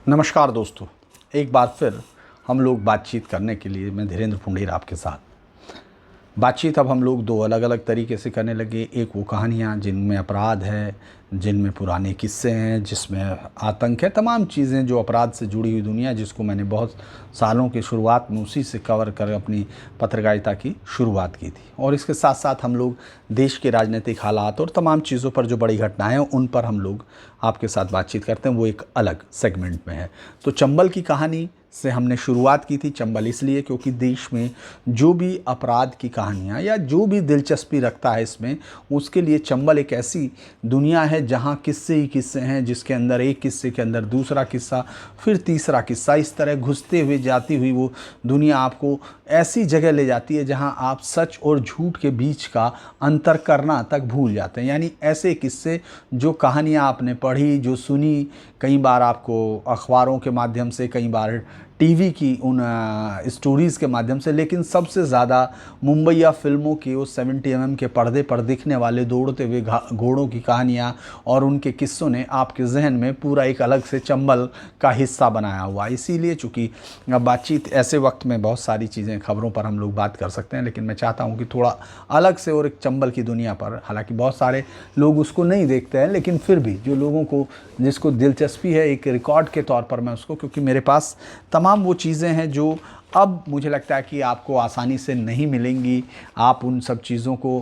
नमस्कार दोस्तों, एक बार फिर हम लोग बातचीत करने के लिए मैं धीरेन्द्र पुंडेर आपके साथ। बातचीत अब हम लोग दो अलग अलग तरीके से करने लगे। एक वो कहानियाँ जिनमें अपराध है, जिनमें पुराने किस्से हैं, जिसमें आतंक है, तमाम चीज़ें जो अपराध से जुड़ी हुई दुनिया, जिसको मैंने बहुत सालों की शुरुआत में उसी से कवर कर अपनी पत्रकारिता की शुरुआत की थी। और इसके साथ साथ हम लोग देश के राजनीतिक हालात और तमाम चीज़ों पर जो बड़ी घटनाएं हैं उन पर हम लोग आपके साथ बातचीत करते हैं, वो एक अलग सेगमेंट में है। तो चंबल की कहानी से हमने शुरुआत की थी। चंबल इसलिए क्योंकि देश में जो भी अपराध की कहानियाँ या जो भी दिलचस्पी रखता है इसमें, उसके लिए चंबल एक ऐसी दुनिया है जहाँ किस्से ही किस्से हैं, जिसके अंदर एक किस्से के अंदर दूसरा किस्सा, फिर तीसरा किस्सा, इस तरह घुसते हुए जाती हुई वो दुनिया आपको ऐसी जगह ले जाती है जहाँ आप सच और झूठ के बीच का अंतर करना तक भूल जाते हैं। यानी ऐसे किस्से जो कहानियाँ आपने पढ़ी, जो सुनी, कई बार आपको अखबारों के माध्यम से, कई बार टीवी की उन स्टोरीज़ के माध्यम से, लेकिन सबसे ज़्यादा मुंबईया फिल्मों के उस 70 mm के पर्दे पर दिखने वाले दौड़ते हुए घोड़ों की कहानियाँ और उनके किस्सों ने आपके जहन में पूरा एक अलग से चंबल का हिस्सा बनाया हुआ। इसीलिए चूँकि बातचीत ऐसे वक्त में बहुत सारी चीज़ें, खबरों पर हम लोग बात कर सकते हैं, लेकिन मैं चाहता हूँ कि थोड़ा अलग से और एक चंबल की दुनिया पर, हालांकि बहुत सारे लोग उसको नहीं देखते हैं, लेकिन फिर भी जो लोगों को, जिसको दिलचस्पी है, एक रिकॉर्ड के तौर पर मैं उसको, क्योंकि मेरे पास तमाम वो चीज़ें हैं जो अब मुझे लगता है कि आपको आसानी से नहीं मिलेंगी। आप उन सब चीज़ों को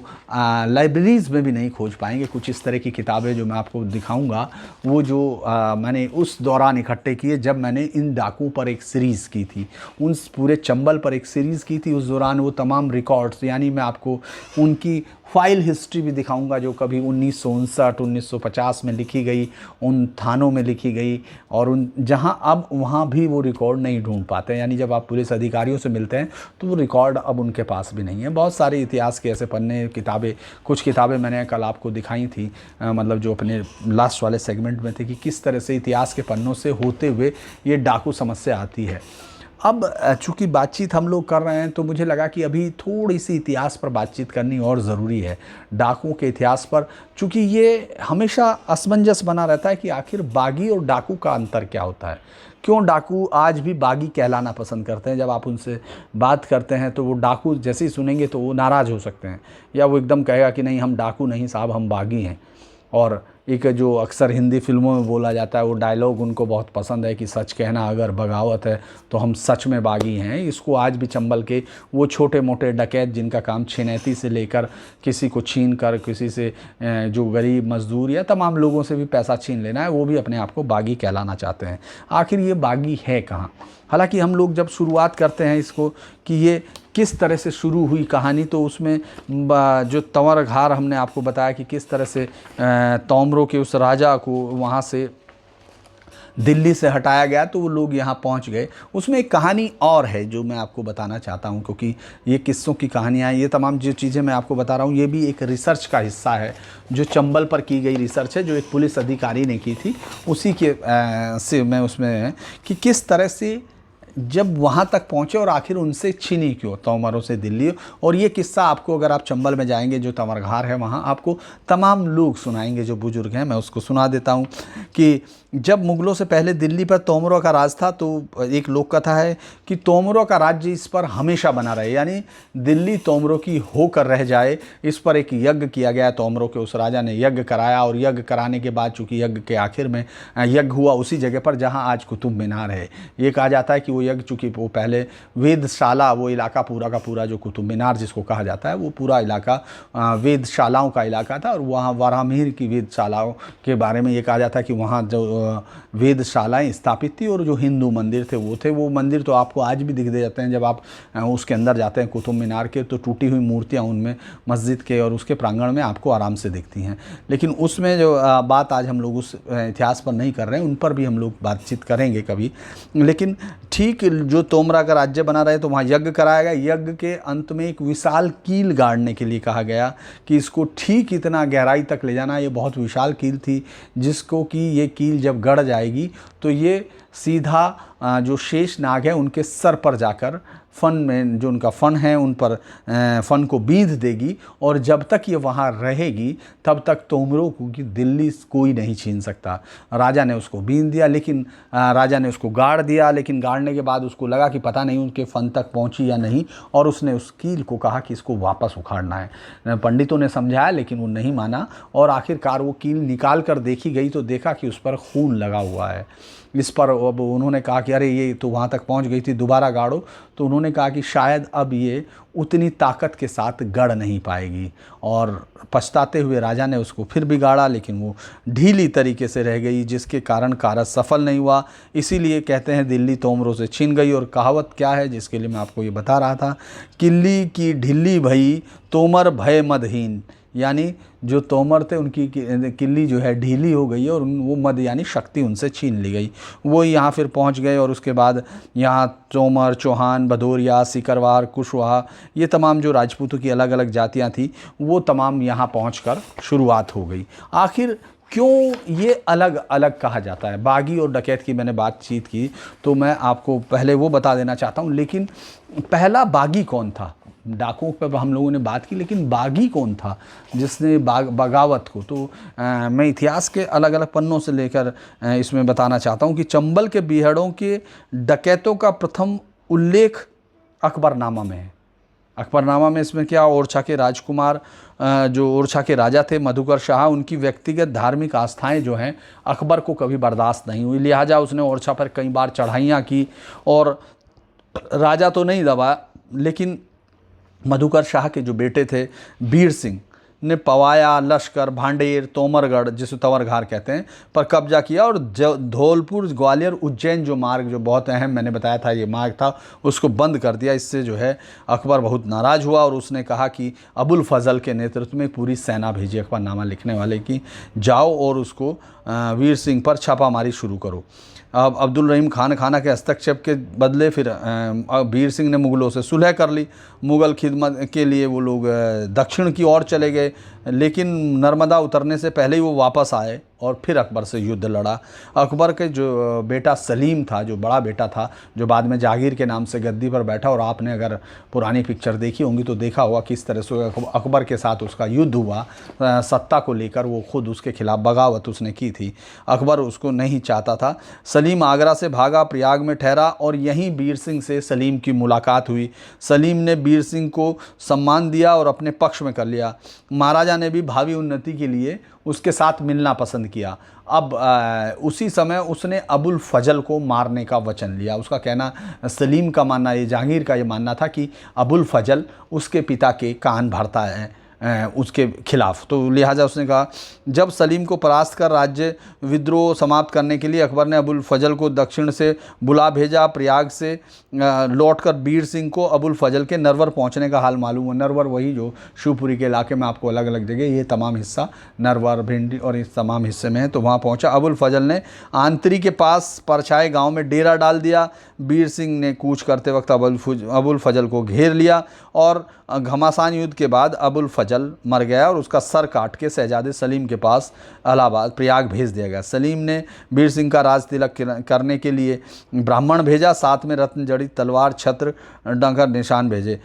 लाइब्रेरीज़ में भी नहीं खोज पाएंगे। कुछ इस तरह की किताबें जो मैं आपको दिखाऊंगा, वो जो मैंने उस दौरान इकट्ठे किए जब मैंने इन डाकुओं पर एक सीरीज़ की थी, उन पूरे चंबल पर एक सीरीज़ की थी। उस दौरान वो तमाम रिकॉर्ड्स, यानी मैं आपको उनकी फाइल हिस्ट्री भी दिखाऊंगा जो कभी 1959 1950 में लिखी गई, उन थानों में लिखी गई, और उन जहां अब वहां भी वो रिकॉर्ड नहीं ढूंढ पाते हैं। यानी जब आप पुलिस अधिकारियों से मिलते हैं तो वो रिकॉर्ड अब उनके पास भी नहीं है। बहुत सारे इतिहास के ऐसे पन्ने, किताबें, कुछ किताबें मैंने कल आपको दिखाई थी, मतलब जो अपने लास्ट वाले सेगमेंट में थे, कि किस तरह से इतिहास के पन्नों से होते हुए ये डाकू समस्या आती है। अब चूँकि बातचीत हम लोग कर रहे हैं तो मुझे लगा कि अभी थोड़ी सी इतिहास पर बातचीत करनी और ज़रूरी है, डाकुओं के इतिहास पर, चूँकि ये हमेशा असमंजस बना रहता है कि आखिर बागी और डाकू का अंतर क्या होता है। क्यों डाकू आज भी बागी कहलाना पसंद करते हैं? जब आप उनसे बात करते हैं तो वो डाकू जैसे ही सुनेंगे तो वो नाराज़ हो सकते हैं, या वो एकदम कहेगा कि नहीं, हम डाकू नहीं साहब, हम बागी हैं। और एक जो अक्सर हिंदी फिल्मों में बोला जाता है, वो डायलॉग उनको बहुत पसंद है कि सच कहना अगर बगावत है तो हम सच में बागी हैं। इसको आज भी चंबल के वो छोटे मोटे डकैत, जिनका काम छिनैती से लेकर किसी को छीन कर, किसी से जो गरीब मजदूर या तमाम लोगों से भी पैसा छीन लेना है, वो भी अपने आप को बागी कहलाना चाहते हैं। आखिर ये बागी है कहाँ? हालांकि हम लोग जब शुरुआत करते हैं इसको कि ये किस तरह से शुरू हुई कहानी, तो उसमें जो तंवर घार हमने आपको बताया कि किस तरह से तोमरों के उस राजा को वहाँ से दिल्ली से हटाया गया तो वो लोग यहाँ पहुँच गए। उसमें एक कहानी और है जो मैं आपको बताना चाहता हूँ, क्योंकि ये किस्सों की कहानियाँ, ये तमाम जो चीज़ें मैं आपको बता रहा हूँ, ये भी एक रिसर्च का हिस्सा है, जो चंबल पर की गई रिसर्च है, जो एक पुलिस अधिकारी ने की थी। उसी के से मैं उसमें कि किस तरह से जब वहाँ तक पहुँचे और आखिर उनसे छीनी क्यों तोमरों से दिल्ली। और ये किस्सा आपको, अगर आप चंबल में जाएंगे, जो तंवरघार है वहाँ आपको तमाम लोग सुनाएंगे जो बुजुर्ग हैं। मैं उसको सुना देता हूँ कि जब मुग़लों से पहले दिल्ली पर तोमरों का राज था, तो एक लोक कथा है कि तोमरों का राज्य इस पर हमेशा बना रहे, यानी दिल्ली तोमरों की होकर रह जाए, इस पर एक यज्ञ किया गया। तोमरों के उस राजा ने यज्ञ कराया, और यज्ञ कराने के बाद चूँकि यज्ञ के आखिर में यज्ञ हुआ उसी जगह पर जहाँ आज कुतुब मीनार है। ये कहा जाता है कि वो यज्ञ, चूँकि वो पहले वेदशाला, वो इलाका पूरा का पूरा जो कुतुब मीनार जिसको कहा जाता है, वो पूरा इलाका वेदशालाओं का इलाका था। और वहाँ वारामीर की वेदशालाओं के बारे में ये कहा जाता है कि वहाँ जो वेदशालाएं स्थापित थी, और जो हिंदू मंदिर थे वो मंदिर तो आपको आज भी दिख दे जाते हैं। जब आप उसके अंदर जाते हैं कुतुब मीनार के, तो टूटी हुई मूर्तियाँ उनमें मस्जिद के और उसके प्रांगण में आपको आराम से दिखती हैं। लेकिन उसमें जो बात आज हम लोग उस इतिहास पर नहीं कर रहे हैं, उन पर भी हम लोग बातचीत करेंगे कभी। लेकिन ठीक जो तोमरा का राज्य बना रहे तो वहाँ यज्ञ कराया गया। यज्ञ के अंत में एक विशाल कील गाड़ने के लिए कहा गया कि इसको ठीक इतना गहराई तक ले जाना। ये बहुत विशाल कील थी, जिसको कि ये कील जब गड़ जाएगी तो ये सीधा जो शेष नाग है उनके सर पर जाकर फन में, जो उनका फन है उन पर फन को बींध देगी, और जब तक ये वहाँ रहेगी तब तक तोमरों को की दिल्ली कोई नहीं छीन सकता। राजा ने उसको बींध दिया, लेकिन राजा ने उसको गाड़ दिया, लेकिन गाड़ने के बाद उसको लगा कि पता नहीं उनके फन तक पहुँची या नहीं, और उसने उस कील को कहा कि इसको वापस उखाड़ना है। पंडितों ने समझाया लेकिन वो नहीं माना, और आखिरकार वो कील निकाल कर देखी गई तो देखा कि उस पर खून लगा हुआ है। इस पर अब उन्होंने कहा कि अरे ये तो वहाँ तक पहुँच गई थी, दोबारा गाड़ो। तो उन्होंने कहा कि शायद अब ये उतनी ताकत के साथ गड़ नहीं पाएगी, और पछताते हुए राजा ने उसको फिर भी गाड़ा, लेकिन वो ढीली तरीके से रह गई, जिसके कारण कारज सफल नहीं हुआ। इसीलिए कहते हैं दिल्ली तोमरों से छिन गई। और कहावत क्या है जिसके लिए मैं आपको ये बता रहा था, किल्ली की ढिल्ली भई तोमर भय मदहीन, यानी जो तोमर थे उनकी किल्ली जो है ढीली हो गई है, और वो मद यानी शक्ति उनसे छीन ली गई। वो यहाँ फिर पहुँच गए, और उसके बाद यहाँ तोमर, चौहान, भदौरिया, सिकरवार, कुशवाहा, ये तमाम जो राजपूतों की अलग अलग जातियाँ थी वो तमाम यहाँ पहुँचकर शुरुआत हो गई। आखिर क्यों ये अलग अलग कहा जाता है? बागी और डकैत की मैंने बातचीत की, तो मैं आपको पहले वो बता देना चाहता हूँ। लेकिन पहला बागी कौन था? डाकुओं पर हम लोगों ने बात की, लेकिन बागी कौन था जिसने बगावत को? तो मैं इतिहास के अलग अलग पन्नों से लेकर इसमें बताना चाहता हूँ कि चंबल के बीहड़ों के डकैतों का प्रथम उल्लेख अकबरनामा में है। अकबरनामा में इसमें क्या, ओरछा के राजकुमार, जो ओरछा के राजा थे मधुकर शाह, उनकी व्यक्तिगत धार्मिक आस्थाएं जो हैं अकबर को कभी बर्दाश्त नहीं हुई, लिहाजा उसने ओरछा पर कई बार चढ़ाइयाँ की, और राजा तो नहीं दबा, लेकिन मधुकर शाह के जो बेटे थे बीर सिंह ने पवाया, लश्कर, भांडेर, तोमरगढ़ जिसे तंवरघार कहते हैं पर कब्जा किया, और धौलपुर, ग्वालियर, उज्जैन जो मार्ग जो बहुत अहम मैंने बताया था ये मार्ग था, उसको बंद कर दिया। इससे जो है अकबर बहुत नाराज़ हुआ, और उसने कहा कि अबुल फजल के नेतृत्व में पूरी सेना भेजी अकबरनामा लिखने वाले की, जाओ और उसको वीर सिंह पर छापामारी शुरू करो। अब अब्दुल रहीम खान खाना के हस्तक्षेप के बदले फिर वीर सिंह ने मुग़लों से सुलह कर ली। मुग़ल खिदमत के लिए वो लोग दक्षिण की ओर चले गए, लेकिन नर्मदा उतरने से पहले ही वो वापस आए और फिर अकबर से युद्ध लड़ा। अकबर के जो बेटा सलीम था, जो बड़ा बेटा था, जो बाद में जहांगीर के नाम से गद्दी पर बैठा, और आपने अगर पुरानी पिक्चर देखी होंगी तो देखा होगा किस तरह से अकबर के साथ उसका युद्ध हुआ सत्ता को लेकर। वो खुद उसके खिलाफ बगावत उसने की थी, अकबर उसको नहीं चाहता था। सलीम आगरा से भागा, प्रयाग में ठहरा, और यहीं वीर सिंह से सलीम की मुलाकात हुई। सलीम ने वीर सिंह को सम्मान दिया और अपने पक्ष में कर लिया। महाराजा ने भी भावी उन्नति के लिए उसके साथ मिलना पसंद किया। अब उसी समय उसने अबुल फजल को मारने का वचन लिया। उसका कहना, सलीम का मानना, ये जहांगीर का ये मानना था कि अबुल फजल उसके पिता के कान भरता है उसके खिलाफ। तो लिहाजा उसने कहा, जब सलीम को परास्त कर राज्य विद्रोह समाप्त करने के लिए अकबर ने अबुल फजल को दक्षिण से बुला भेजा। प्रयाग से लौटकर वीर सिंह को अबुल फजल के नरवर पहुंचने का हाल मालूम हुआ। नरवर वही जो शिवपुरी के इलाके में आपको अलग अलग जगह ये तमाम हिस्सा नरवर, भिंडी और इस तमाम हिस्से में है, तो वहाँ पहुँचा। अबुल फजल ने आंतरी के पास परछाए गाँव में डेरा डाल दिया। वीर सिंह ने कूच करते वक्त अबुल फजल को घेर लिया, और घमासान युद्ध के बाद अबुल फजल मर गया और उसका सर काट के शहजादे सलीम के पास इलाहाबाद, प्रयाग भेज दिया गया। सलीम ने वीर सिंह का राज तिलक करने के लिए ब्राह्मण भेजा, साथ में रत्न जड़ित तलवार, छत्र, डंगर, निशान भेजे।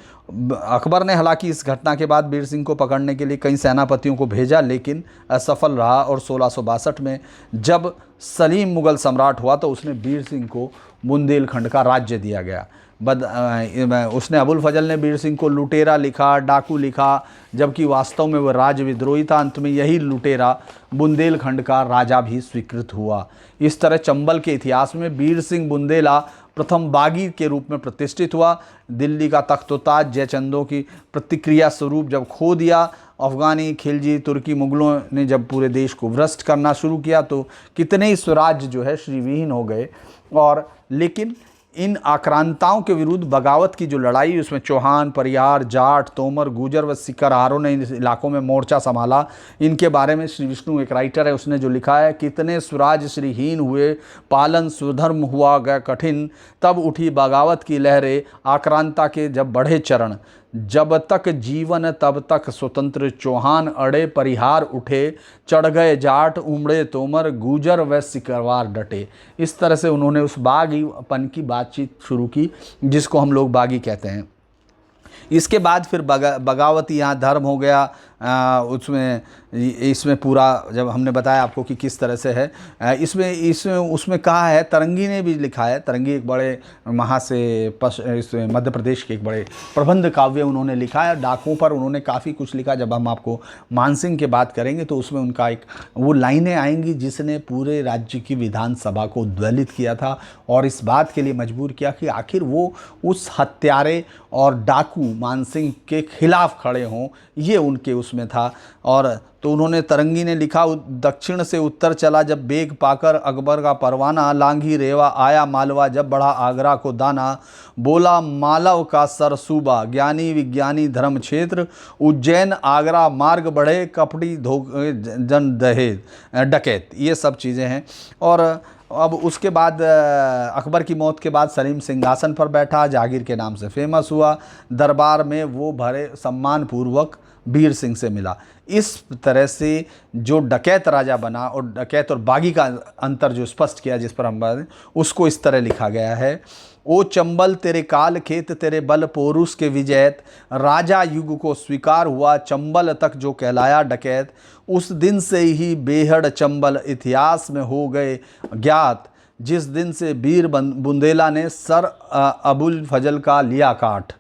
अकबर ने हालांकि इस घटना के बाद वीर सिंह को पकड़ने के लिए कई सेनापतियों को भेजा, लेकिन असफल रहा, और 1662 में जब सलीम मुग़ल सम्राट हुआ तो उसने वीर सिंह को बुंदेलखंड का राज्य दिया गया। उसने अबुल फजल ने वीर सिंह को लुटेरा लिखा, डाकू लिखा, जबकि वास्तव में वह राज विद्रोही था। अंत में यही लुटेरा बुंदेलखंड का राजा भी स्वीकृत हुआ। इस तरह चंबल के इतिहास में वीर सिंह बुंदेला प्रथम बागी के रूप में प्रतिष्ठित हुआ। दिल्ली का तख्तोताज जयचंदों की प्रतिक्रिया स्वरूप जब खो दिया, अफ़गानी, खिलजी, तुर्की मुग़लों ने जब पूरे देश को भ्रष्ट करना शुरू किया, तो कितने ही स्वराज्य जो है श्रीविहीन हो गए। और लेकिन इन आक्रांताओं के विरुद्ध बगावत की जो लड़ाई, उसमें चौहान, परिहार, जाट, तोमर, गुजर व सिकरहारों ने इन इलाकों में मोर्चा संभाला। इनके बारे में श्री विष्णु एक राइटर है, उसने जो लिखा है, कितने स्वराज श्रीहीन हुए, पालन स्वधर्म हुआ गया कठिन, तब उठी बगावत की लहरें, आक्रांता के जब बढ़े चरण, जब तक जीवन तब तक स्वतंत्र, चौहान अड़े परिहार उठे, चढ़ गए जाट उमड़े तोमर, गुजर व सिकरवार डटे। इस तरह से उन्होंने उस बागीपन की बातचीत शुरू की, जिसको हम लोग बागी कहते हैं। इसके बाद फिर बगावती यहाँ धर्म हो गया, उसमें इसमें पूरा जब हमने बताया आपको कि किस तरह से है, इसमें उसमें कहा है, तरंगी ने भी लिखा है। तरंगी एक बड़े वहाँ से इस मध्य प्रदेश के एक बड़े प्रबंध काव्य उन्होंने लिखा है। डाकों पर उन्होंने काफ़ी कुछ लिखा। जब हम आपको मानसिंह की बात करेंगे तो उसमें उनका एक वो लाइनें आएंगी जिसने पूरे राज्य की विधानसभा को उद्वेलित किया था और इस बात के लिए मजबूर किया कि आखिर वो उस हत्यारे और डाकू मानसिंह के खिलाफ खड़े हों, ये उनके उसमें था। और तो उन्होंने, तरंगी ने लिखा, दक्षिण से उत्तर चला जब बेग पाकर अकबर का परवाना, लांघी रेवा आया मालवा जब बढ़ा आगरा को दाना, बोला मालव का सरसूबा, ज्ञानी विज्ञानी धर्म क्षेत्र, उज्जैन आगरा मार्ग बढ़े, कपटी जन दहेज डकैत। ये सब चीज़ें हैं। और अब उसके बाद अकबर की मौत के बाद सलीम सिंहासन पर बैठा, जहांगीर के नाम से फेमस हुआ, दरबार में वो भरे सम्मान पूर्वक वीर सिंह से मिला। इस तरह से जो डकैत राजा बना और डकैत और बागी का अंतर जो स्पष्ट किया, जिस पर हम बात, उसको इस तरह लिखा गया है। ओ चंबल तेरे काल खेत तेरे बल पोरुष के विजैत, राजा युग को स्वीकार हुआ चंबल तक जो कहलाया डकैत, उस दिन से ही बेहड़ चंबल इतिहास में हो गए ज्ञात, जिस दिन से वीर बुंदेला ने सर अबुल फजल का लिया काट।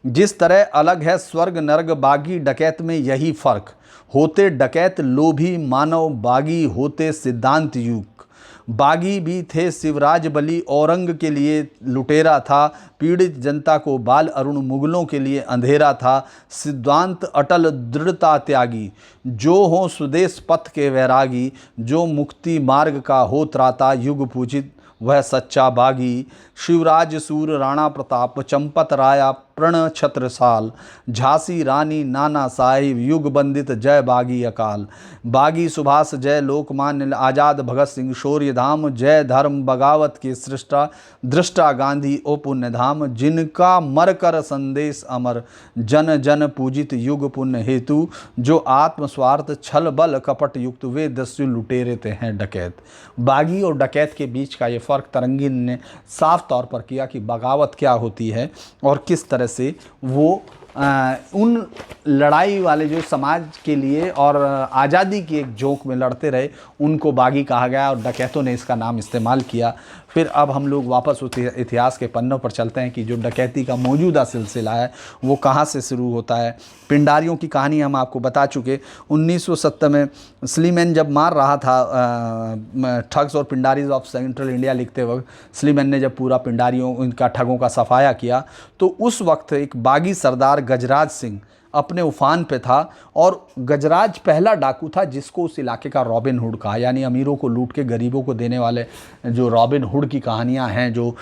जिस तरह अलग है स्वर्ग नर्ग बागी डकैत में यही फर्क, होते डकैत लोभी मानव बागी होते सिद्धांत युग। बागी भी थे शिवराज बली औरंग के लिए लुटेरा था, पीड़ित जनता को बाल अरुण मुगलों के लिए अंधेरा था, सिद्धांत अटल दृढ़ता त्यागी, जो हो स्वदेश पथ के वैरागी, जो मुक्ति मार्ग का हो त्राता युग पूजित वह सच्चा बागी। शिवराज सूर राणा प्रताप चंपत राया प्रण छत्रसाल, झांसी रानी नाना साहिब युग बंदित जय बागी अकाल। बागी सुभाष जय लोकमान्य आजाद भगत सिंह शौर्य धाम, जय धर्म बगावत के सृष्टा दृष्टा गांधी ओ पुण्य धाम, जिनका मर कर संदेश अमर जन जन पूजित युग पुण्य हेतु, जो आत्मस्वार्थ छल बल कपट युक्त वे दस्यु लुटेरे ते हैं डकैत। बागी और डकैत के बीच का ये फ़र्क तरंगी ने साफ तौर पर किया कि बगावत क्या होती है और किस तरह से वो उन लड़ाई वाले जो समाज के लिए और आज़ादी की एक जोक में लड़ते रहे, उनको बागी कहा गया और डकैतों ने इसका नाम इस्तेमाल किया। फिर अब हम लोग वापस उस इतिहास के पन्नों पर चलते हैं कि जो डकैती का मौजूदा सिलसिला है वो कहाँ से शुरू होता है। पिंडारियों की कहानी हम आपको बता चुके। 1970 में स्लीमैन जब मार रहा था ठग्स और पिंडारीज ऑफ सेंट्रल इंडिया लिखते वक्त स्लीमैन ने जब पूरा पिंडारियों उनका ठगों का सफाया किया, तो उस वक्त एक बागी सरदार गजराज सिंह अपने उफान पे था और गजराज पहला डाकू था जिसको उस इलाके का रॉबिन हुड कहा, यानी अमीरों को लूट के गरीबों को देने वाले जो रॉबिन हुड की कहानियां हैं, जो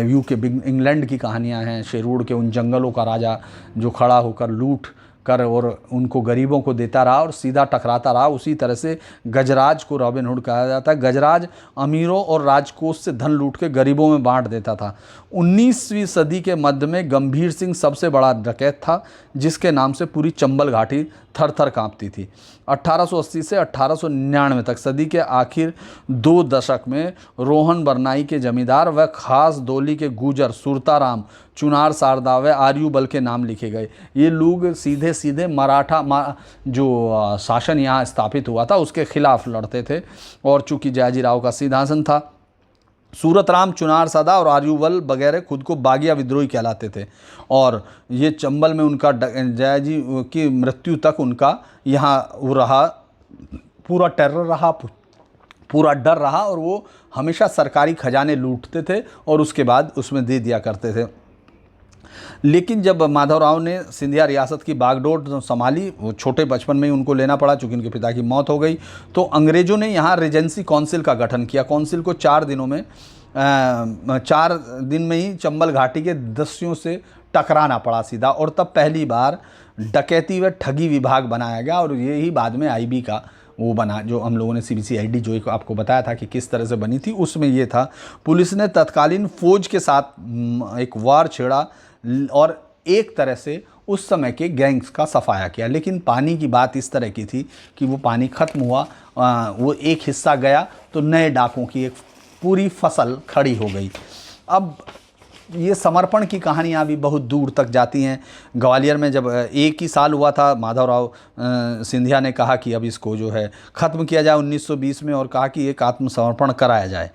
यूके इंग्लैंड की कहानियां हैं, शेरूड के उन जंगलों का राजा जो खड़ा होकर लूट कर और उनको गरीबों को देता रहा और सीधा टकराता रहा, उसी तरह से गजराज को रॉबिन हुड कहा जाता है। गजराज अमीरों और राजकोष से धन लूट के गरीबों में बांट देता था। 19वीं सदी के मध्य में गंभीर सिंह सबसे बड़ा डकैत था जिसके नाम से पूरी चंबल घाटी थर थर काँपती थी। 1880 से 1899 तक सदी के आखिर 2 दशक में रोहन बरनाई के जमींदार व खास दोली के गुजर सुरताराम चुनार सारदा व आर्यूबल के नाम लिखे गए। ये लोग सीधे सीधे मराठा जो शासन यहाँ स्थापित हुआ था उसके खिलाफ लड़ते थे और चूंकि जयाजीराव का सिंहासन था, सूरतराम चुनार सादा और आर्यूबल वगैरह खुद को बागिया विद्रोही कहलाते थे और ये चंबल में उनका जयाजी की मृत्यु तक उनका यहाँ वो रहा, पूरा टेरर रहा, पूरा डर रहा और वो हमेशा सरकारी खजाने लूटते थे और उसके बाद उसमें दे दिया करते थे। लेकिन जब माधवराव ने सिंधिया रियासत की बागडोर संभाली, वो छोटे बचपन में ही उनको लेना पड़ा चूँकि उनके पिता की मौत हो गई, तो अंग्रेज़ों ने यहाँ रीजेंसी काउंसिल का गठन किया। काउंसिल को 4 दिन में ही चंबल घाटी के दस्युओं से टकराना पड़ा सीधा, और तब पहली बार डकैती व ठगी विभाग बनाया गया और यही बाद में आईबी का वो बना, जो हम लोगों ने CBCID जो आपको बताया था कि किस तरह से बनी थी, उसमें ये था। पुलिस ने तत्कालीन फौज के साथ एक वार छेड़ा और एक तरह से उस समय के गैंग्स का सफाया किया। लेकिन पानी की बात इस तरह की थी कि वो पानी ख़त्म हुआ, वो एक हिस्सा गया तो नए डाकों की एक पूरी फसल खड़ी हो गई। अब ये समर्पण की कहानियाँ भी बहुत दूर तक जाती हैं। ग्वालियर में जब एक ही साल हुआ था, माधवराव सिंधिया ने कहा कि अब इसको जो है ख़त्म किया जाए 1920 में, और कहा कि एक आत्मसमर्पण कराया जाए।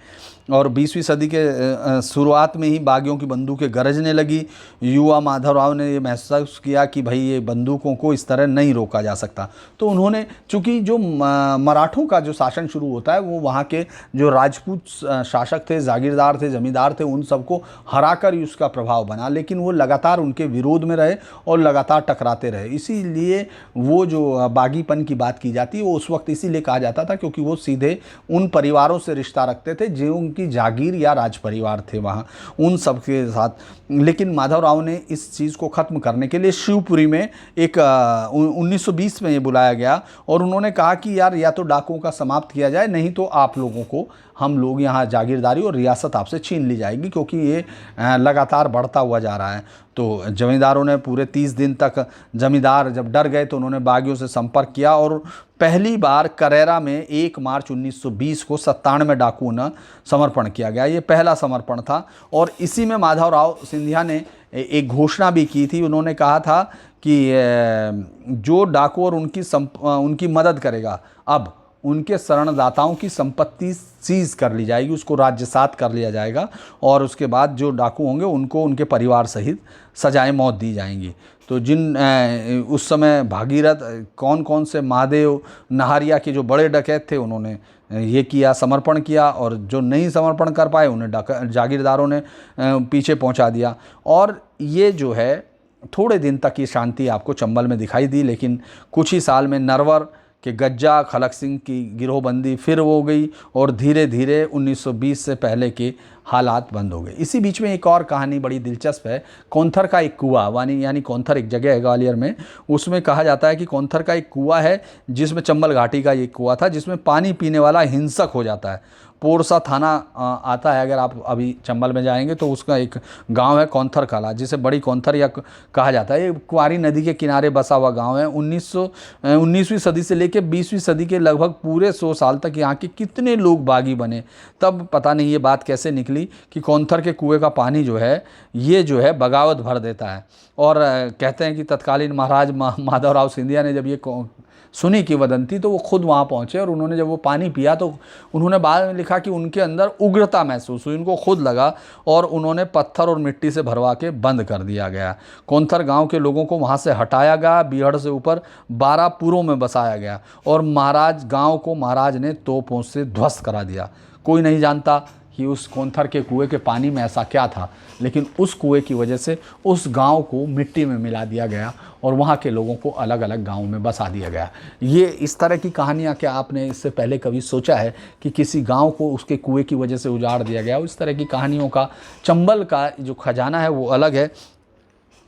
और 20वीं सदी के शुरुआत में ही बागियों की बंदूकें गरजने लगी। युवा माधवराव ने ये महसूस किया कि भाई ये बंदूकों को इस तरह नहीं रोका जा सकता। तो उन्होंने, चूँकि जो मराठों का जो शासन शुरू होता है वो वहाँ के जो राजपूत शासक थे, जागीरदार थे, जमींदार थे, उन सबको हराकर ही उसका प्रभाव बना। लेकिन वो लगातार उनके विरोध में रहे और लगातार टकराते रहे। इसीलिए वो जो बागीपन की बात की जाती है वो उस वक्त इसीलिए कहा जाता था क्योंकि वो सीधे उन परिवारों से रिश्ता रखते थे जो की जागीर या राज परिवार थे वहाँ, उन सब के साथ। लेकिन माधवराव ने इस चीज़ को ख़त्म करने के लिए शिवपुरी में एक 1920 में ये बुलाया गया और उन्होंने कहा कि यार या तो डाकुओं का समाप्त किया जाए, नहीं तो आप लोगों को हम लोग यहाँ जागीरदारी और रियासत आपसे छीन ली जाएगी, क्योंकि ये लगातार बढ़ता हुआ जा रहा है। तो जमींदारों ने पूरे 30 दिन तक, जमींदार जब डर गए तो उन्होंने बागियों से संपर्क किया और पहली बार करेरा में 1 मार्च 1920 को 97 डाकुओं ने समर्पण किया गया। ये पहला समर्पण था और इसी में माधवराव सिंधिया ने एक घोषणा भी की थी। उन्होंने कहा था कि जो डाकू और उनकी मदद करेगा, अब उनके शरणदाताओं की संपत्ति सीज़ कर ली जाएगी, उसको राज्यसात कर लिया जाएगा और उसके बाद जो डाकू होंगे उनको उनके परिवार सहित सजाएं मौत दी जाएंगी। तो जिन उस समय भागीरथ, कौन कौन से महादेव नहारिया के जो बड़े डकैत थे उन्होंने ये किया, समर्पण किया, और जो नहीं समर्पण कर पाए उन्हें जागीरदारों ने पीछे पहुंचा दिया। और ये जो है थोड़े दिन तक ये शांति आपको चंबल में दिखाई दी, लेकिन कुछ ही साल में नरवर कि गज्जा खलक सिंह की गिरोहबंदी फिर हो गई और धीरे धीरे 1920 से पहले के हालात बंद हो गए। इसी बीच में एक और कहानी बड़ी दिलचस्प है। कौंथर का एक कुआं, यानी कौंथर एक जगह है ग्वालियर में, उसमें कहा जाता है कि कौंथर का एक कुआं है जिसमें चंबल घाटी का एक कुआं था जिसमें पानी पीने वाला हिंसक हो जाता है। पोरसा थाना आता है, अगर आप अभी चंबल में जाएंगे तो उसका एक गांव है कौंथर कला, जिसे बड़ी कौंथर या कहा जाता है। ये कुंवारी नदी के किनारे बसा हुआ गांव है। 19वीं सदी से लेकर 20वीं सदी के लगभग पूरे 100 साल तक यहाँ के कितने लोग बागी बने, तब पता नहीं ये बात कैसे निकली कि कौंथर के कुएं का पानी जो है ये जो है बगावत भर देता है। और कहते हैं कि तत्कालीन महाराज माधवराव सिंधिया ने जब ये सुनी की वदंती तो वो खुद वहाँ पहुँचे और उन्होंने जब वो पानी पिया तो उन्होंने बाद में लिखा कि उनके अंदर उग्रता महसूस हुई, उनको खुद लगा और उन्होंने पत्थर और मिट्टी से भरवा के बंद कर दिया गया। कौंथर गांव के लोगों को वहाँ से हटाया गया, बीहड़ से ऊपर 12 पुरों में बसाया गया और गांव को महाराज ने तोपों से ध्वस्त करा दिया। कोई नहीं जानता कि उस कौंथर के कुएं के पानी में ऐसा क्या था, लेकिन उस कुएं की वजह से उस गांव को मिट्टी में मिला दिया गया और वहाँ के लोगों को अलग अलग गांवों में बसा दिया गया। ये इस तरह की कहानियाँ, क्या आपने इससे पहले कभी सोचा है कि किसी गांव को उसके कुएं की वजह से उजाड़ दिया गया? इस तरह की कहानियों का चंबल का जो खजाना है वो अलग है।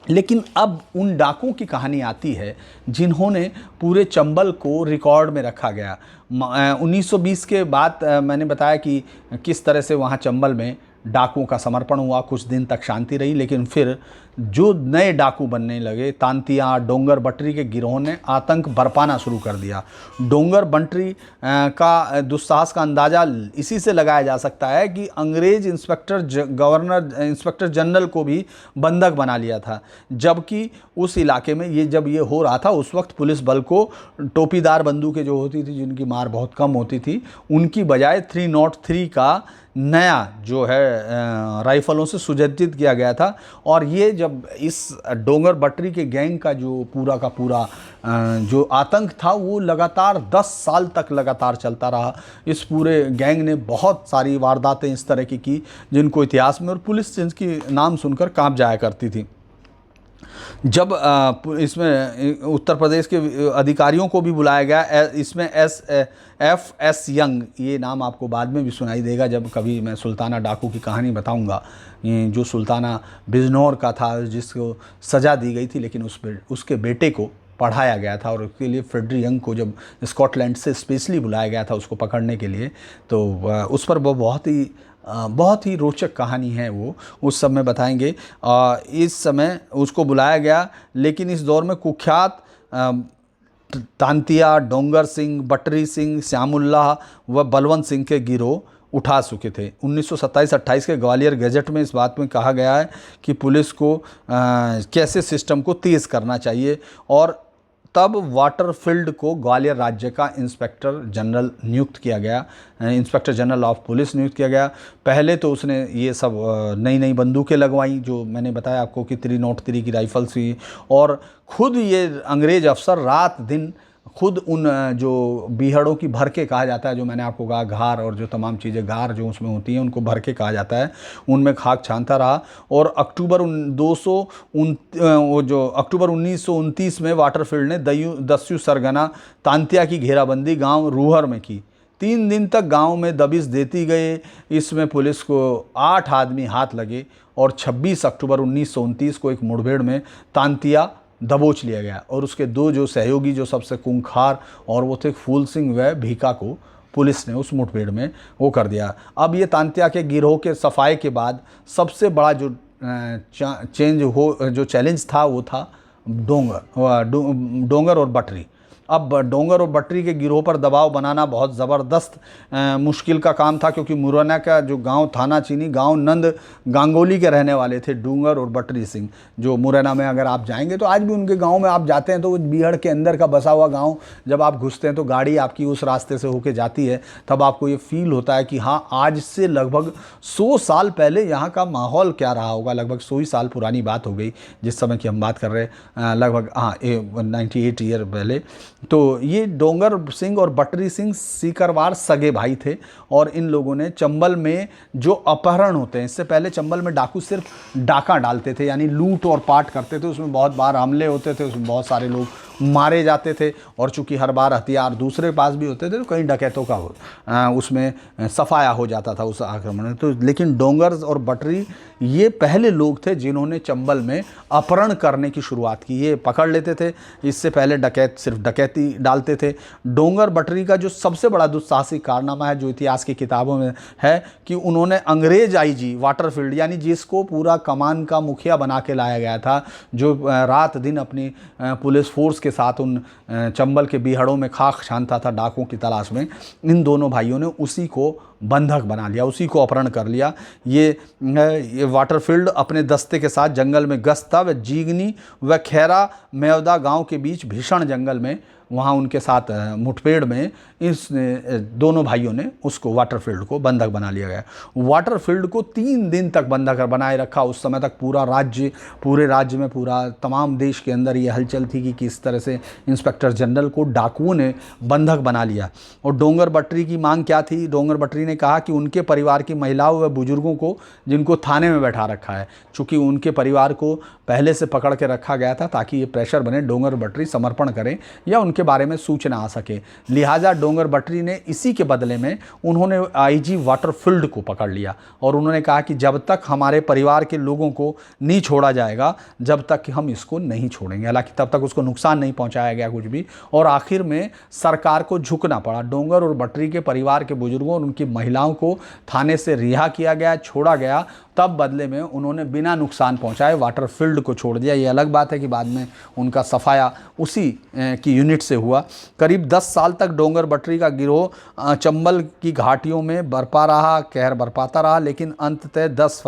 लेकिन अब उन डाकुओं की कहानी आती है जिन्होंने पूरे चंबल को रिकॉर्ड में रखा गया। 1920 के बाद मैंने बताया कि किस तरह से वहाँ चंबल में डाकुओं का समर्पण हुआ, कुछ दिन तक शांति रही, लेकिन फिर जो नए डाकू बनने लगे, तांतिया, डोंगर बटरी के गिरोह ने आतंक बरपाना शुरू कर दिया। डोंगर बटरी का दुस्साहस का अंदाज़ा इसी से लगाया जा सकता है कि अंग्रेज इंस्पेक्टर जनरल को भी बंधक बना लिया था, जबकि उस इलाके में जब ये हो रहा था उस वक्त पुलिस बल को टोपीदार बंदूकें जो होती थी, जिनकी मार बहुत कम होती थी, उनकी बजाय 303 का नया जो है राइफलों से सुसज्जित किया गया था। और ये जब इस डोंगर बटरी के गैंग का जो पूरा का पूरा जो आतंक था वो लगातार 10 साल तक लगातार चलता रहा। इस पूरे गैंग ने बहुत सारी वारदातें इस तरह की जिनको इतिहास में और पुलिस जिनकी नाम सुनकर कांप जाया करती थी। जब इसमें उत्तर प्रदेश के अधिकारियों को भी बुलाया गया, इसमें FS यंग, ये नाम आपको बाद में भी सुनाई देगा जब कभी मैं सुल्ताना डाकू की कहानी बताऊंगा। ये जो सुल्ताना बिजनौर का था जिसको सज़ा दी गई थी, लेकिन उसके बेटे को पढ़ाया गया था और उसके लिए फ्रेडरिक यंग को जब स्कॉटलैंड से स्पेशली बुलाया गया था उसको पकड़ने के लिए, तो उस पर वो बहुत ही बहुत ही रोचक कहानी है वो, उस समय बताएंगे। इस समय उसको बुलाया गया, लेकिन इस दौर में कुख्यात तांतिया, डोंगर सिंह, बटरी सिंह, श्यामुल्लाह व बलवंत सिंह के गिरोह उठा चुके थे। 1927-28 के ग्वालियर गजट में इस बात में कहा गया है कि पुलिस को कैसे सिस्टम को तेज़ करना चाहिए, और तब वाटरफील्ड को ग्वालियर राज्य का इंस्पेक्टर जनरल नियुक्त किया गया, इंस्पेक्टर जनरल ऑफ पुलिस नियुक्त किया गया। पहले तो उसने ये सब नई नई बंदूकें लगवाई, जो मैंने बताया आपको कि 303 की राइफल्स हुई, और खुद ये अंग्रेज़ अफसर रात दिन खुद उन जो बीहड़ों की भर के कहा जाता है, जो मैंने आपको कहा घार और जो तमाम चीज़ें घार जो उसमें होती हैं उनको भर के कहा जाता है, उनमें खाक छानता रहा। और अक्टूबर 1929 में वाटरफील्ड ने दस्यु सरगना तांतिया की घेराबंदी गांव रूहर में की। 3 दिन तक गांव में दबिश देती गए। इसमें पुलिस को 8 आदमी हाथ लगे और 26 अक्टूबर 1929 को एक मुठभेड़ में तांतिया दबोच लिया गया, और उसके 2 जो सहयोगी जो सबसे खूंखार और वो थे फूल सिंह व भीका को पुलिस ने उस मुठभेड़ में वो कर दिया। अब ये तांतिया के गिरोह के सफाए के बाद सबसे बड़ा जो चैलेंज था वो था डोंगर और बटरी। अब डोंगर और बटरी के गिरोह पर दबाव बनाना बहुत ज़बरदस्त मुश्किल का काम था, क्योंकि मुरैना का जो गांव थाना चीनी गांव नंद गांगोली के रहने वाले थे डोंगर और बटरी सिंह, जो मुरैना में अगर आप जाएंगे तो आज भी उनके गांव में आप जाते हैं तो वो बीहड़ के अंदर का बसा हुआ गांव, जब आप घुसते हैं तो गाड़ी आपकी उस रास्ते से होके जाती है, तब आपको ये फील होता है कि हाँ, आज से लगभग 100 साल पहले यहाँ का माहौल क्या रहा होगा। लगभग 100 ही साल पुरानी बात हो गई जिस समय की हम बात कर रहे हैं, लगभग 98 ईयर पहले। तो ये डोंगर सिंह और बटरी सिंह सीकरवार सगे भाई थे, और इन लोगों ने चंबल में जो अपहरण होते हैं, इससे पहले चंबल में डाकू सिर्फ डाका डालते थे, यानी लूट और पाट करते थे, उसमें बहुत बार हमले होते थे, उसमें बहुत सारे लोग मारे जाते थे, और चूंकि हर बार हथियार दूसरे पास भी होते थे तो कई डकैतों का उसमें सफाया हो जाता था उस आक्रमण में। तो लेकिन डोंगर और बटरी ये पहले लोग थे जिन्होंने चंबल में अपहरण करने की शुरुआत की। ये पकड़ लेते थे, इससे पहले डकैत सिर्फ डकैती डालते थे। डोंगर बटरी का जो सबसे बड़ा दुस्साहसिक कारनामा है जो इतिहास की किताबों में है कि उन्होंने अंग्रेज आईजी वाटरफील्ड, यानी जिसको पूरा कमान का मुखिया बना के लाया गया था, जो रात दिन अपनी पुलिस फोर्स के साथ उन चंबल के बीहड़ों में खाक छानता था डाकुओं की तलाश में, इन दोनों भाइयों ने उसी को बंधक बना लिया, उसी को अपहरण कर लिया। ये वाटरफील्ड अपने दस्ते के साथ जंगल में गश्त था। व जीगनी व खैरा मेवदा गांव के बीच भीषण जंगल में वहाँ उनके साथ मुठभेड़ में इस दोनों भाइयों ने उसको वाटरफील्ड को बंधक बना लिया गया। वाटरफील्ड को 3 दिन तक बंधक बनाए रखा। उस समय तक पूरे राज्य में, पूरा तमाम देश के अंदर ये हलचल थी कि किस तरह से इंस्पेक्टर जनरल को डाकुओं ने बंधक बना लिया। और डोंगर बटरी की मांग क्या थी? डोंगर बटरी ने कहा कि उनके परिवार की महिलाओं व बुजुर्गों को, जिनको थाने में बैठा रखा है, चूँकि उनके परिवार को पहले से पकड़ के रखा गया था ताकि ये प्रेशर बने डोंगर बटरी समर्पण करें या उनके बारे में सूचना आ सके, लिहाजा डोंगर बटरी ने इसी के बदले में उन्होंने आईजी वाटरफील्ड को पकड़ लिया और उन्होंने कहा कि जब तक हमारे परिवार के लोगों को नहीं छोड़ा जाएगा, जब तक हम इसको नहीं छोड़ेंगे। हालांकि तब तक उसको नुकसान नहीं पहुंचाया गया कुछ भी, और आखिर में सरकार को झुकना पड़ा। डोंगर और बटरी के परिवार के बुजुर्गों और उनकी महिलाओं को थाने से रिहा किया गया, छोड़ा गया। तब बदले में उन्होंने बिना नुकसान पहुंचाए वाटरफील्ड को छोड़ दिया। ये अलग बात है कि बाद में उनका सफाया उसी की यूनिट से हुआ। करीब 10 साल तक डोंगर बटरी का गिरोह चंबल की घाटियों में बरपा रहा, कहर बरपाता रहा, लेकिन अंततः 10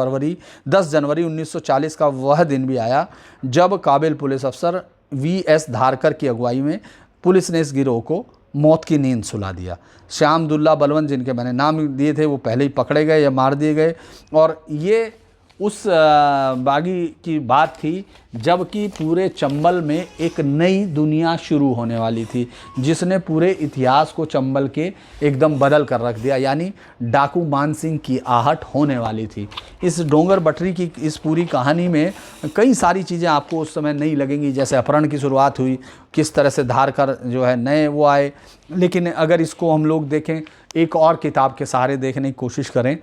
जनवरी 1940 का वह दिन भी आया जब काबिल पुलिस अफसर VS धारकर की अगुवाई में पुलिस ने इस गिरोह को मौत की नींद सुला दिया। श्याम दुल्ला बलवंत, जिनके मैंने नाम दिए थे, वो पहले ही पकड़े गए या मार दिए गए। और ये उस बागी की बात थी जबकि पूरे चंबल में एक नई दुनिया शुरू होने वाली थी, जिसने पूरे इतिहास को चंबल के एकदम बदल कर रख दिया, यानी डाकू मानसिंह की आहट होने वाली थी। इस डोंगर बटरी की इस पूरी कहानी में कई सारी चीज़ें आपको उस समय नहीं लगेंगी, जैसे अपहरण की शुरुआत हुई, किस तरह से धारकर जो है नए वो आए। लेकिन अगर इसको हम लोग देखें, एक और किताब के सहारे देखने की कोशिश करें,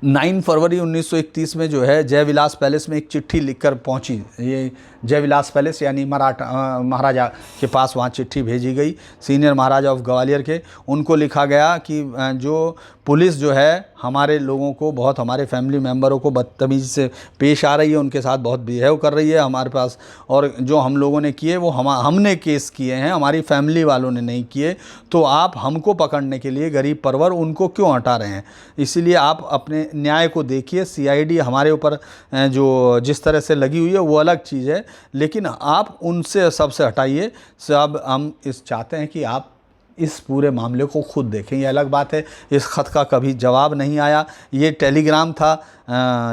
9 फरवरी 1931 में जो है जयविलास पैलेस में एक चिट्ठी लिखकर पहुंची। ये जयविलास पैलेस यानी महाराजा के पास वहाँ चिट्ठी भेजी गई, सीनियर महाराजा ऑफ ग्वालियर के। उनको लिखा गया कि जो पुलिस जो है हमारे लोगों को बहुत, हमारे फैमिली मेम्बरों को बदतमीज़ी से पेश आ रही है, उनके साथ बहुत बिहेव कर रही है हमारे पास। और जो हम लोगों ने किए वो हमने केस किए हैं, हमारी फैमिली वालों ने नहीं किए। तो आप हमको पकड़ने के लिए गरीब परवर उनको क्यों हटा रहे हैं? इसीलिए आप अपने न्याय को देखिए। CID हमारे ऊपर जो जिस तरह से लगी हुई है वो अलग चीज़ है, लेकिन आप उनसे सबसे हटाइए। सब हम चाहते हैं कि आप इस पूरे मामले को खुद देखें। ये अलग बात है, इस ख़त का कभी जवाब नहीं आया। ये टेलीग्राम था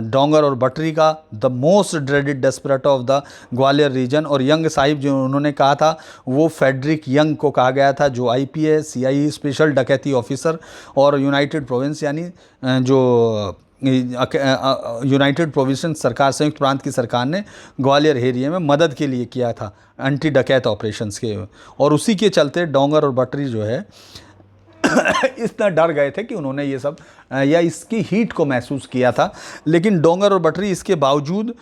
डोंगर और बटरी का, the most dreaded desperado of the Gwalior region. और यंग साहिब जो उन्होंने कहा था वो फेडरिक यंग को कहा गया था, जो IPA CIE स्पेशल डकैती ऑफिसर और यूनाइटेड प्रोविंस यानी जो यूनाइटेड प्रोविंस सरकार, संयुक्त प्रांत की सरकार ने ग्वालियर एरिया में मदद के लिए किया था एंटी डकैत ऑपरेशंस के। और उसी के चलते डोंगर और बटरी जो है इतना डर गए थे कि उन्होंने ये सब या इसकी हीट को महसूस किया था। लेकिन डोंगर और बटरी इसके बावजूद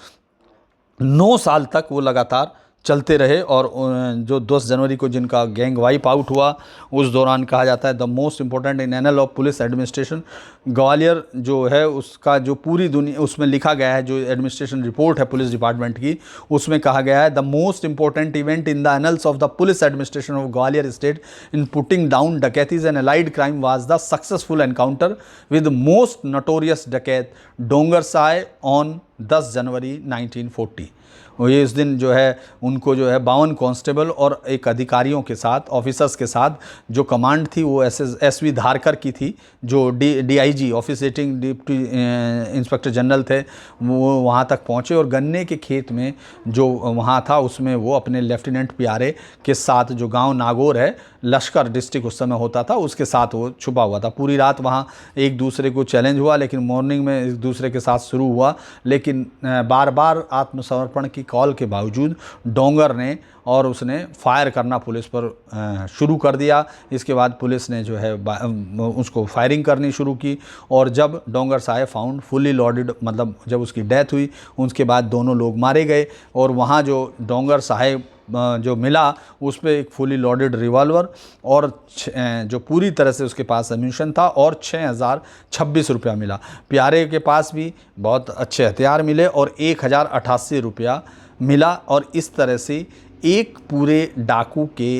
9 साल तक वो लगातार चलते रहे। और जो 10 जनवरी को जिनका गैंग वाइप आउट हुआ, उस दौरान कहा जाता है the most important in anal of police administration. Gwalior जो है उसका जो पूरी दुनिया उसमें लिखा गया है, जो एडमिनिस्ट्रेशन रिपोर्ट है पुलिस डिपार्टमेंट की, उसमें कहा गया है the most important event in the annals of the police administration of Gwalior state in putting down dacoities and allied crime was the successful encounter with most notorious dacoit Dongar Sai on 10 जनवरी 1940। वो ये इस दिन जो है उनको जो है 52 कांस्टेबल और एक अधिकारियों के साथ, ऑफिसर्स के साथ, जो कमांड थी वो SV धारकर की थी, जो DIG officiating deputy inspector general थे, वो वहाँ तक पहुँचे। और गन्ने के खेत में जो वहाँ था उसमें वो अपने लेफ्टिनेंट प्यारे के साथ, जो गांव नागौर है, लश्कर डिस्ट्रिक्ट उस समय होता था, उसके साथ वो छुपा हुआ था। पूरी रात वहाँ एक दूसरे को चैलेंज हुआ, लेकिन मॉर्निंग में एक दूसरे के साथ शुरू हुआ। लेकिन बार बार आत्मसमर्पण की कॉल के बावजूद डोंगर ने और उसने फायर करना पुलिस पर शुरू कर दिया। इसके बाद पुलिस ने जो है उसको फायरिंग करनी शुरू की। और जब डोंगर साहब फाउंड फुली लोडेड, मतलब जब उसकी डेथ हुई उसके बाद दोनों लोग मारे गए। और वहाँ जो डोंगर साहब जो मिला उस पर एक फुली लोडेड रिवॉल्वर और जो पूरी तरह से उसके पास एम्यूनिशन था और 6026 रुपया मिला। प्यारे के पास भी बहुत अच्छे हथियार मिले और 1088 रुपया मिला। और इस तरह से एक पूरे डाकू के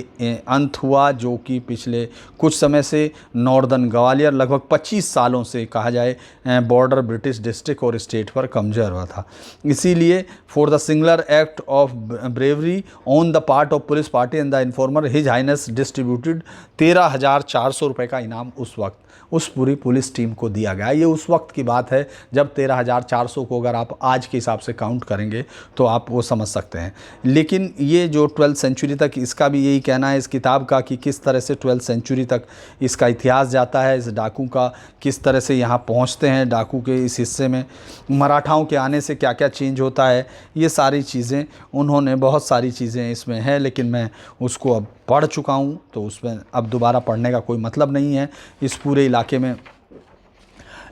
अंत हुआ, जो कि पिछले कुछ समय से नॉर्दर्न ग्वालियर लगभग 25 सालों से कहा जाए बॉर्डर ब्रिटिश डिस्ट्रिक्ट और स्टेट पर कमज़ोर हुआ था। इसीलिए for the singular act of bravery on the part of police party and the informer his highness distributed 13,400 रुपये का इनाम उस वक्त उस पूरी पुलिस टीम को दिया गया। ये उस वक्त की बात है जब 13,400 को अगर आप आज के हिसाब से काउंट करेंगे तो आप वो समझ सकते हैं। लेकिन ये जो 12th सेंचुरी तक, इसका भी यही कहना है इस किताब का कि किस तरह से 12th सेंचुरी तक इसका इतिहास जाता है, इस डाकू का किस तरह से यहाँ पहुँचते हैं, डाकू के इस हिस्से में मराठाओं के आने से क्या क्या चेंज होता है, ये सारी चीज़ें उन्होंने, बहुत सारी चीज़ें इसमें हैं। लेकिन मैं उसको अब पढ़ चुका हूँ तो उसमें अब दोबारा पढ़ने का कोई मतलब नहीं है। इस पूरे इलाके में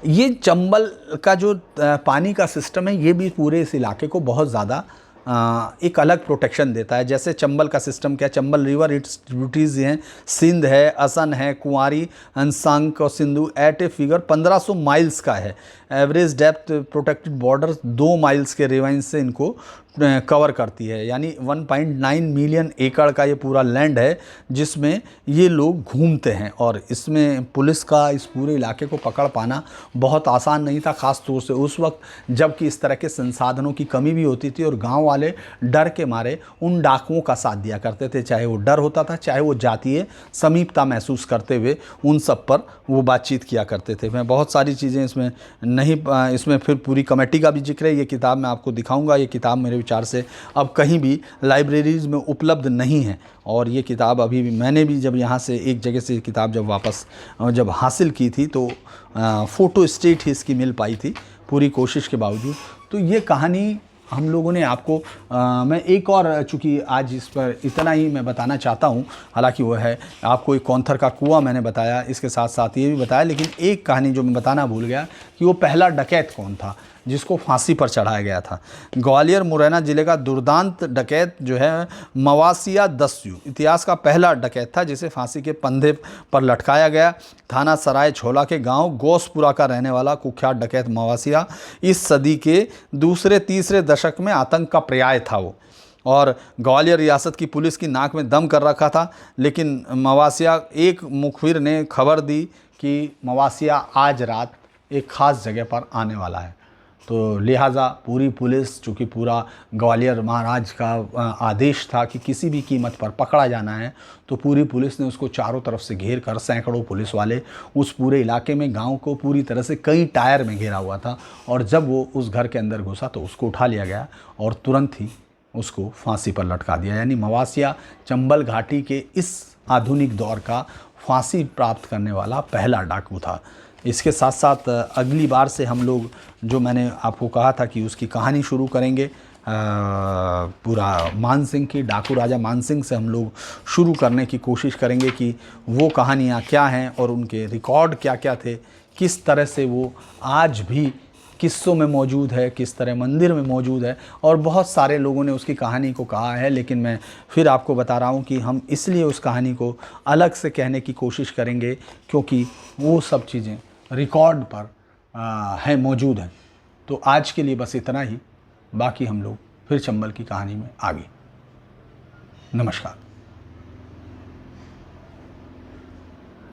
ये चंबल का जो पानी का सिस्टम है, ये भी पूरे इस इलाके को बहुत ज़्यादा एक अलग प्रोटेक्शन देता है। जैसे चंबल का सिस्टम क्या, चंबल रिवर इट्स ट्रिब्यूटरीज हैं, सिंध है, असन है, कुंवारी, हंसांक और Sindhu eight a figure 1500 miles का है। Average depth protected border 2 miles के रिवाइंस से इनको कवर करती है। यानी 1.9 मिलियन एकड़ का ये पूरा लैंड है जिसमें ये लोग घूमते हैं। और इसमें पुलिस का इस पूरे इलाके को पकड़ पाना बहुत आसान नहीं था, ख़ास तौर से उस वक्त जबकि इस तरह के संसाधनों की कमी भी होती थी और गांव वाले डर के मारे उन डाकुओं का साथ दिया करते थे, चाहे वो डर होता था, चाहे वो जातीय समीपता महसूस करते हुए उन सब पर वो बातचीत किया करते थे। मैं बहुत सारी चीज़ें इसमें नहीं, इसमें फिर पूरी कमेटी का भी जिक्र है। ये किताब मैं आपको दिखाऊंगा। ये किताब मेरे विचार से अब कहीं भी लाइब्रेरीज़ में उपलब्ध नहीं है। और ये किताब अभी भी मैंने भी जब यहाँ से एक जगह से किताब जब वापस जब हासिल की थी तो फ़ोटो स्टेट ही इसकी मिल पाई थी पूरी कोशिश के बावजूद। तो ये कहानी हम लोगों ने आपको मैं एक और, चूँकि आज इस पर इतना ही मैं बताना चाहता हूँ, हालांकि वो है आपको एक कौंथर का कुआं मैंने बताया, इसके साथ साथ ये भी बताया। लेकिन एक कहानी जो मैं बताना भूल गया कि वो पहला डकैत कौन था। जिसको फांसी पर चढ़ाया गया था। ग्वालियर मुरैना जिले का दुर्दांत डकैत जो है मवासिया दस्यु इतिहास का पहला डकैत था जिसे फांसी के फंदे पर लटकाया गया। थाना सराय छोला के गांव गोसपुरा का रहने वाला कुख्यात डकैत मवासिया इस सदी के दूसरे तीसरे दशक में आतंक का पर्याय था वो, और ग्वालियर रियासत की पुलिस की नाक में दम कर रखा था। लेकिन मवासिया एक मुखबिर ने खबर दी कि मवासिया आज रात एक ख़ास जगह पर आने वाला है, तो लिहाजा पूरी पुलिस, चूँकि पूरा ग्वालियर महाराज का आदेश था कि किसी भी कीमत पर पकड़ा जाना है, तो पूरी पुलिस ने उसको चारों तरफ से घेर कर सैकड़ों पुलिस वाले उस पूरे इलाके में, गांव को पूरी तरह से कई टायर में घेरा हुआ था। और जब वो उस घर के अंदर घुसा तो उसको उठा लिया गया और तुरंत ही उसको फांसी पर लटका दिया। यानी मवासिया चंबल घाटी के इस आधुनिक दौर का फांसी प्राप्त करने वाला पहला डाकू था। इसके साथ साथ अगली बार से हम लोग, जो मैंने आपको कहा था कि उसकी कहानी शुरू करेंगे, पूरा मानसिंह की, डाकू राजा मानसिंह से हम लोग शुरू करने की कोशिश करेंगे कि वो कहानियाँ क्या हैं और उनके रिकॉर्ड क्या क्या थे, किस तरह से वो आज भी किस्सों में मौजूद है, किस तरह मंदिर में मौजूद है। और बहुत सारे लोगों ने उसकी कहानी को कहा है, लेकिन मैं फिर आपको बता रहा हूँ कि हम इसलिए उस कहानी को अलग से कहने की कोशिश करेंगे क्योंकि वो सब चीज़ें रिकॉर्ड पर है, मौजूद हैं। तो आज के लिए बस इतना ही, बाकी हम लोग फिर चंबल की कहानी में आगे। नमस्कार।